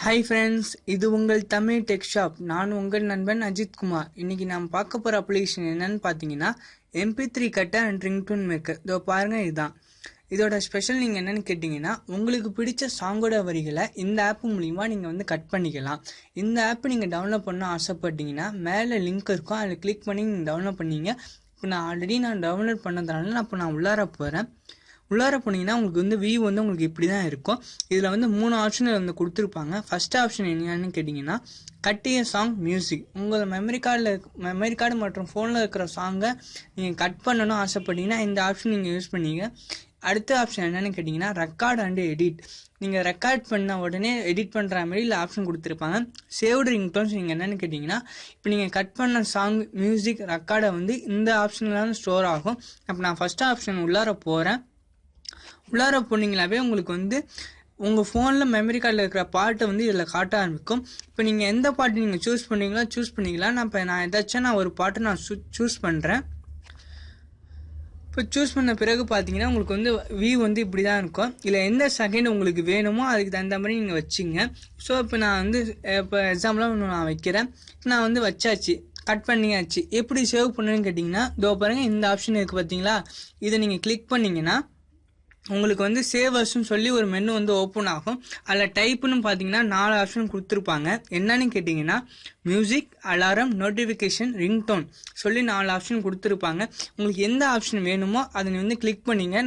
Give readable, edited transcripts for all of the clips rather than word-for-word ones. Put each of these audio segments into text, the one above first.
Hi friends, இது உங்கள் Tamil tech shop. நான் உங்கள் நண்பன் அஜித் குமார். இன்னைக்கு நாம் பார்க்க போகிற அப்ளிகேஷன் என்னன்னு பார்த்தீங்கன்னா MP3 cutter and ringtone maker. இதோ பாருங்கள், இதுதான் இதோட ஸ்பெஷல். நீங்கள் என்னென்னு கேட்டிங்கன்னா, உங்களுக்கு பிடிச்ச சாங்கோட வரிகளை இந்த ஆப் மூலிமா நீங்கள் கட் பண்ணிக்கலாம். இந்த ஆப் நீங்கள் டவுன்லோட் பண்ண ஆசைப்பட்டீங்கன்னா மேலே லிங்க் இருக்கும், அதில் கிளிக் பண்ணி நீங்கள் டவுன்லோட் பண்ணீங்க. இப்போ நான் டவுன்லோட் பண்ணதுனால நான் உள்ளார போகிறேன். உள்ளார போனீங்கன்னா உங்களுக்கு வியூ உங்களுக்கு இப்படி தான் இருக்கும். இதில் 3 ஆப்ஷன் கொடுத்துருப்பாங்க. ஃபர்ஸ்ட் ஆப்ஷன் என்னன்னு கேட்டிங்கன்னா, கட்டிய சாங் மியூசிக். உங்கள் மெமரி கார்டு மற்றும் ஃபோனில் இருக்கிற சாங்கை நீங்கள் கட் பண்ணணும் ஆசைப்பட்டீங்கன்னா இந்த ஆப்ஷன் நீங்கள் யூஸ் பண்ணீங்க. அடுத்த ஆப்ஷன் என்னென்னு கேட்டிங்கன்னா, ரெக்கார்ட் அண்ட் எடிட். நீங்கள் ரெக்கார்ட் பண்ண உடனே எடிட் பண்ணுற மாதிரி இல்லை ஆப்ஷன் கொடுத்துருப்பாங்க. சேவ்டு ரிங்டோன்ஸ் நீங்கள் என்னென்னு கேட்டிங்கன்னா, இப்போ நீங்கள் கட் பண்ண சாங் மியூசிக் ரெக்கார்டை இந்த ஆப்ஷனில் ஸ்டோர் ஆகும். அப்போ நான் ஃபஸ்ட் ஆப்ஷன் உள்ளார போகிறேன். உள்ளார போனீங்களாவே உங்களுக்கு உங்கள் ஃபோனில் மெமரி கார்டில் இருக்கிற பாட்டை இதில் காட்ட ஆரம்பிக்கும். இப்போ நீங்கள் எந்த பாட்டு நீங்கள் சூஸ் பண்ணிக்கலாம். நான் ஏதாச்சும் ஒரு பாட்டை நான் சூஸ் பண்ணுறேன். இப்போ சூஸ் பண்ண பிறகு பார்த்தீங்கன்னா உங்களுக்கு வியூ இப்படி தான் இருக்கும். இல்லை எந்த செகண்ட் உங்களுக்கு வேணுமோ அதுக்கு தகுந்த மாதிரி நீங்கள் வச்சுங்க. ஸோ இப்போ நான் இப்போ எக்ஸாம்பிளாக நான் வைக்கிறேன். நான் வச்சாச்சு, கட் பண்ணியாச்சு. எப்படி சேவ் பண்ணுன்னு கேட்டிங்கன்னா, இதோ பாருங்கள், இந்த ஆப்ஷன் இருக்குது பார்த்தீங்களா, இதை நீங்கள் கிளிக் பண்ணிங்கன்னா உங்களுக்கு சேவர்ஸ்ன்னு சொல்லி ஒரு மெனு ஓப்பன் ஆகும். அதில் டைப்புன்னு பார்த்தீங்கன்னா 4 ஆப்ஷன் கொடுத்துருப்பாங்க. என்னன்னு கேட்டிங்கன்னா, மியூசிக், அலாரம், நோட்டிஃபிகேஷன், ரிங்டோன் சொல்லி 4 ஆப்ஷன் கொடுத்துருப்பாங்க. உங்களுக்கு எந்த ஆப்ஷன் வேணுமோ அதை கிளிக் பண்ணிங்க.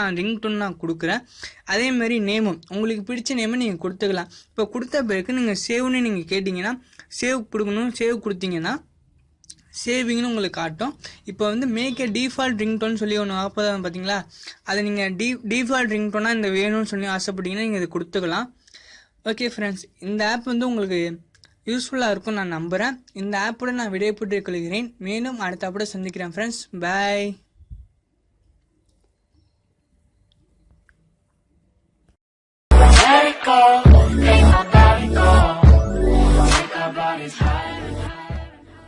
நான் ரிங்டோன் நான் கொடுக்குறேன். அதேமாதிரி நேமும் உங்களுக்கு பிடிச்ச நேமை நீங்கள் கொடுத்துக்கலாம். இப்போ கொடுத்த பிறகு நீங்கள் சேவ்னு நீங்கள் கேட்டிங்கன்னா சேவ் கொடுக்கணும். சேவ் கொடுத்தீங்கன்னா சேவிங்னு உங்களுக்கு காட்டும். இப்போ மேக் ஏ டிஃபால்ட் ரிங்டோன் சொல்லி ஒன்று ஆப்பதான் பார்த்தீங்களா, அதை நீங்கள் டிஃபால்ட் ரிங்டோனாக இந்த வேணும்னு சொல்லி ஆசைப்பட்டீங்கன்னா நீங்கள் இதை கொடுத்துக்கலாம். ஓகே ஃப்ரெண்ட்ஸ், இந்த ஆப் உங்களுக்கு யூஸ்ஃபுல்லாக இருக்கும் நான் நம்புகிறேன். இந்த ஆப்போட நான் விடைபெற்றுக் கொள்கிறேன். மேலும் அடுத்த ஆப்போட சந்திக்கிறேன் ஃப்ரெண்ட்ஸ். பாய்.